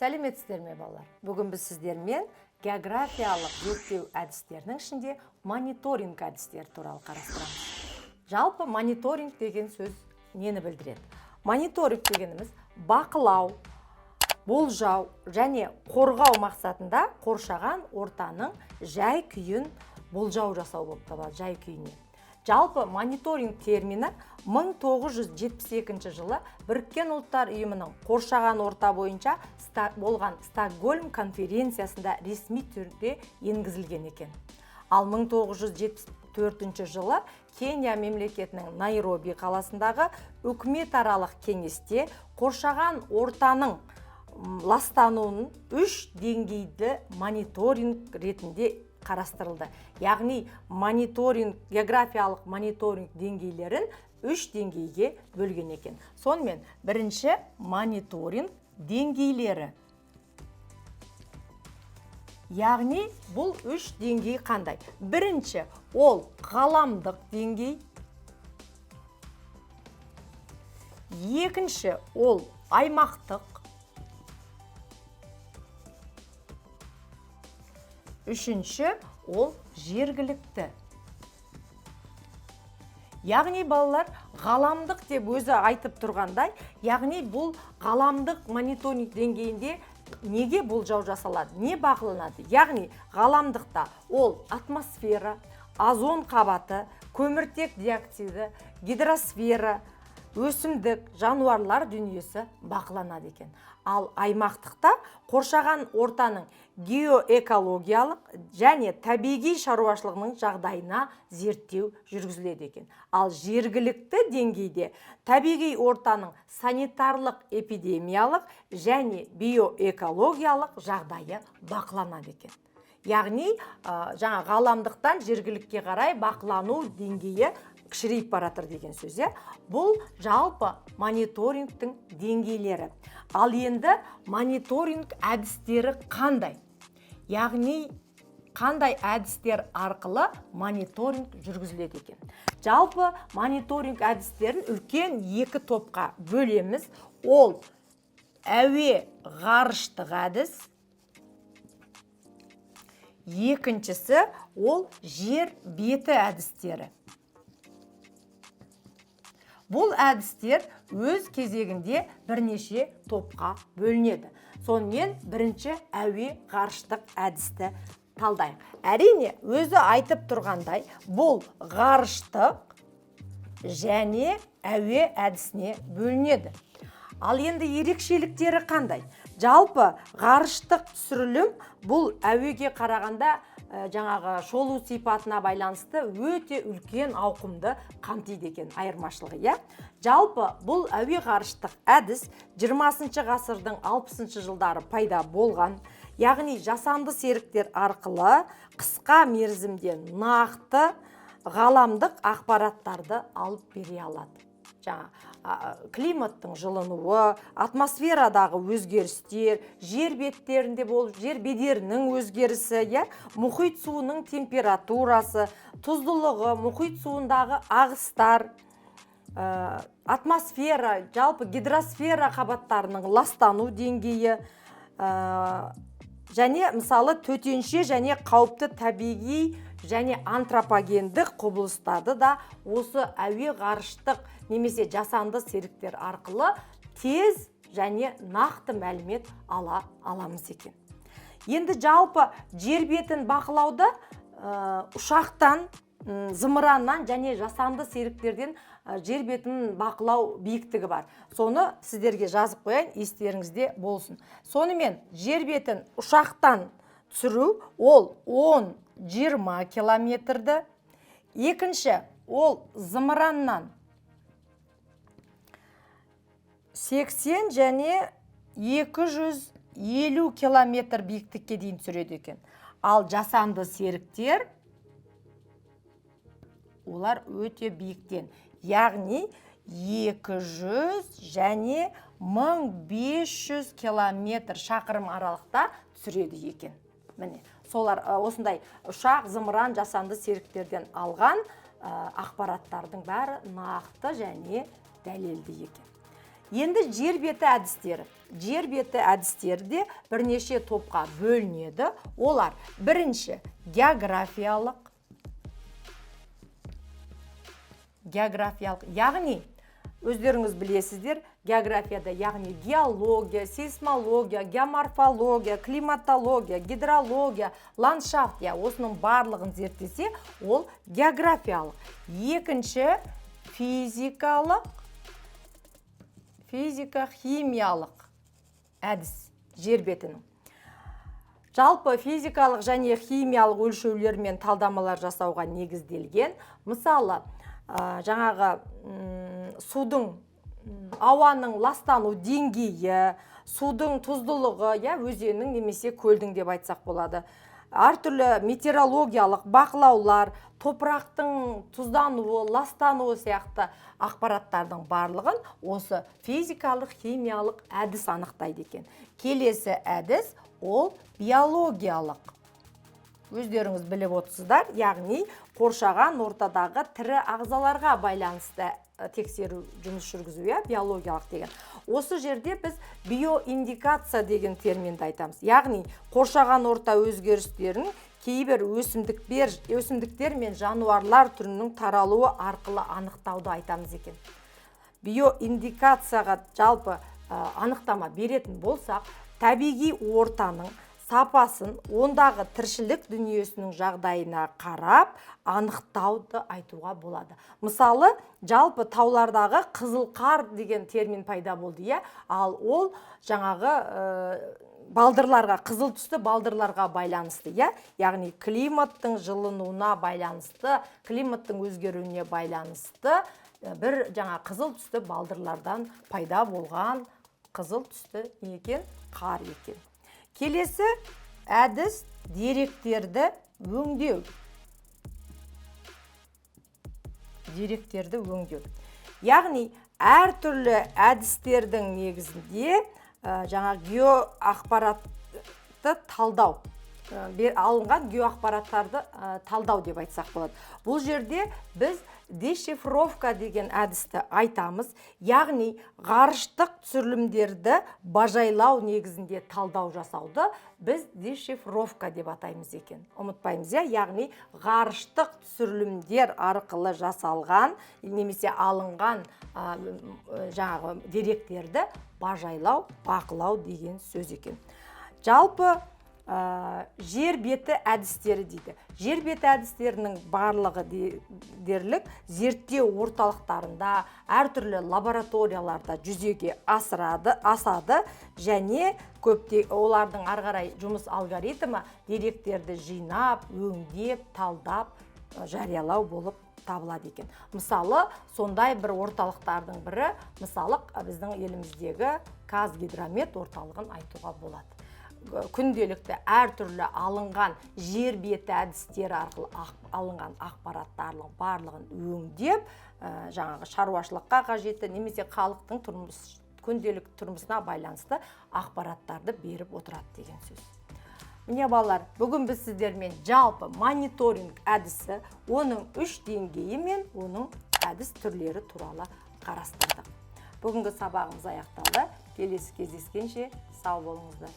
Сәлеметсіздер ме балалар? Бүгін біз сіздермен географиялық зерттеу әдістерінің ішінде мониторинг әдістері туралы қарастырамыз. Жалпы мониторинг деген сөз нені білдіреді? Мониторинг дегеніміз бақылау, болжау және қорғау мақсатында қоршаған ортаның жай-күйін болжау жасау болып табылады, жай-күйіне. Жалпы мониторинг термині 1972 жылы Біріккен ұлттар ұйымының қоршаған орта бойынша болған Стокгольм конференциясында ресми түрде енгізілген екен. Ал 1974 жылы Кения мемлекетінің Найроби қаласындағы үкіметаралық кеңесте қоршаған ортаның ластануының 3 деңгейді мониторинг ретінде қарастырылды. Яғни географиялық мониторинг деңгейлерін 3 деңгейге бөлген екен. Сонымен бірінші мониторинг деңгейлері. Яғни бұл 3 деңгей қандай? Бірінші ол ғаламдық деңгей. Екінші ол аймақтық. Үшінші ол жергілікті. Яғни балалар ғаламдық деп өзі айтып тұрғандай, яғни бұл ғаламдық мониторинг деңгейінде неге болжау жасалады, не бақыланады? Яғни ғаламдықта ол атмосфера, озон қабаты, көміртек диоксиді, гидросфера, өсімдік, жануарлар дүниесі бақыланады екен. Ал аймақтықта қоршаған ортаның геоэкологиялық және табиғи шаруашылығының жағдайына зерттеу жүргізіледі екен. Ал жергілікті деңгейде табиғи ортаның санитарлық, эпидемиялық және биоэкологиялық жағдайы бақыланады екен. Яғни, жаңа ғаламдықтан жергілікке қарай бақылану деңгейі кішірейіп баратыр деген сөз. Бұл жалпы мониторингтің деңгейлері. Ал енді мониторинг әдістері қандай? Яғни, қандай әдістер арқылы мониторинг жүргізіледі екен? Жалпы мониторинг әдістерін үлкен 2 топқа бөлеміз. Ол әуе ғарыштық әдіс. Екіншісі ол жер беті әдістері. Бұл әдістер өз кезегінде бірнеше топқа бөлінеді. Сонымен бірінші әуе ғарыштық әдісті талдайық. Әрине, өзі айтып тұрғандай, бұл ғарыштық және әуе әдісіне бөлінеді. Ал енді ерекшеліктері қандай? Жалпы ғарыштық түсірілім бұл әуеге қарағанда жаңағы шолу сипатына байланысты өте үлкен ауқымды қамтиды екен, айырмашылығы. Жалпы бұл әуе ғарыштық әдіс 20 ғасырдың 60 жылдары пайда болған. Яғни жасанды серіктер арқылы қысқа мерзімде нақты ғаламдық ақпараттарды алып бере алады. Климаттың жылынуы, атмосферадағы өзгерістер, жер беттерінде болып, жер бедерінің өзгерісі, мұхит суының температурасы, тұздылығы, мұхит суындағы ағыстар, атмосфера, жалпы гидросфера қабаттарының ластану деңгейі, және мысалы төтенше және қауіпті табиғи және антропогендік құбылыстарды да осы әуе ғарыштық немесе жасанды серіктер арқылы тез және нақты мәлімет аламыз екен. Енді жалпы жер бетін бақылауда ұшақтан, зымыраннан және жасанды серіктерден жер бетін бақылау биіктігі бар. Соны сіздерге жазып қояйын, естеріңізде болсын. Сонымен жер бетін ұшақтан түсіру ол 10-20 километрді. Екінші, ол зымыраннан 80 және 250 километр биіктікке дейін түсіреді екен. Ал жасанды серіктер олар өте биіктен. Яғни 200 және 1500 километр шақырым аралықта түсіреді екен. Міне, солар осындай ұшақ, зымыран, жасанды серіктерден алған ақпараттардың бәрі нақты және дәлелді екен. Енді жер беті әдістері. Жер беті әдістері де бірнеше топқа бөлінеді. Олар бірінші географиялық, яғни өздеріңіз білесіздер, географияда яғни геология, сейсмология, геоморфология, климатология, гидрология, ландшафт, осының барлығын зерттесе, ол географиялық. Екінші физика-химиялық әдіс жер бетінің. Жалпы физикалық және химиялық өлшеулер мен талдамалар жасауға негізделген. Мысалы, жаңағы судың, ауаның ластану деңгейі, судың тұздылығы, өзеннің немесе көлдің деп айтсақ болады. Әртүрлі метеорологиялық бақылаулар, топырақтың тұздануы, ластануы сияқты ақпараттардың барлығын осы физикалық, химиялық әдіс анықтайды екен. Келесі әдіс ол биологиялық. Өздеріңіз біліп отырсыздар, яғни қоршаған ортадағы тірі ағзаларға байланысты тексеру жұмыс жүргізу, биологиялық деген. Осы жерде біз биоиндикация деген терминді айтамыз. Яғни қоршаған орта өзгерістерін кейбір өсімдіктер мен жануарлар түрінің таралуы арқылы анықтауды айтамыз екен. Биоиндикацияға жалпы анықтама беретін болсақ, табиғи ортаның сапасын ондағы тіршілік дүниесінің жағдайына қарап анықтауды айтуға болады. Мысалы, жалпы таулардағы қызыл қар деген термин пайда болды, ал ол жаңағы балдырларға, қызыл түсті балдырларға байланысты, яғни климаттың жылынуына байланысты, климаттың өзгеруіне байланысты бір жаңа қызыл түсті балдырлардан пайда болған қызыл түсті қар екен. Келесі әдіс деректерді өңдеу. Яғни әртүрлі әдістердің негізінде жаңа геоақпаратты талдау, алынған геоақпараттарды талдау деп айтсақ болады. Бұл жерде біз дешифровка деген әдісті айтамыз, яғни ғарыштық түсірілімдерді бажайлау негізінде талдау жасауды біз дешифровка деп атаймыз екен. Ұмытпаймыз, яғни ғарыштық түсірілімдер арқылы жасалған, немесе алынған жаңағы деректерді бажайлау, бақылау деген сөз екен. Жалпы жер беті әдістері дейді. Жер беті әдістерінің барлығы дерлік зерттеу орталықтарында, әртүрлі лабораторияларда жүзеге асады және олардың арғарай жұмыс алгоритмі деректерді жинап, өңдеп, талдап, жариялау болып табылады екен. Мысалы, сондай бір орталықтардың бірі, мысалы, біздің еліміздегі Қазгидромет орталығын айтуға болады. Күнделікті әртүрлі алынған жер беті әдістері арқылы алынған ақпараттардың барлығын өңдеп, жаңағы шаруашылыққа қажетті немесе халықтың күнделік тұрмысына байланысты ақпараттарды беріп отырады деген сөз. Міне балалар, бүгін біз сіздермен жалпы мониторинг әдісі, оның 3 деңгейі мен оның әдіс түрлері туралы қарастырдық. Бүгінгі сабағымыз аяқталды. Келесі кездескенше сау болыңыздар.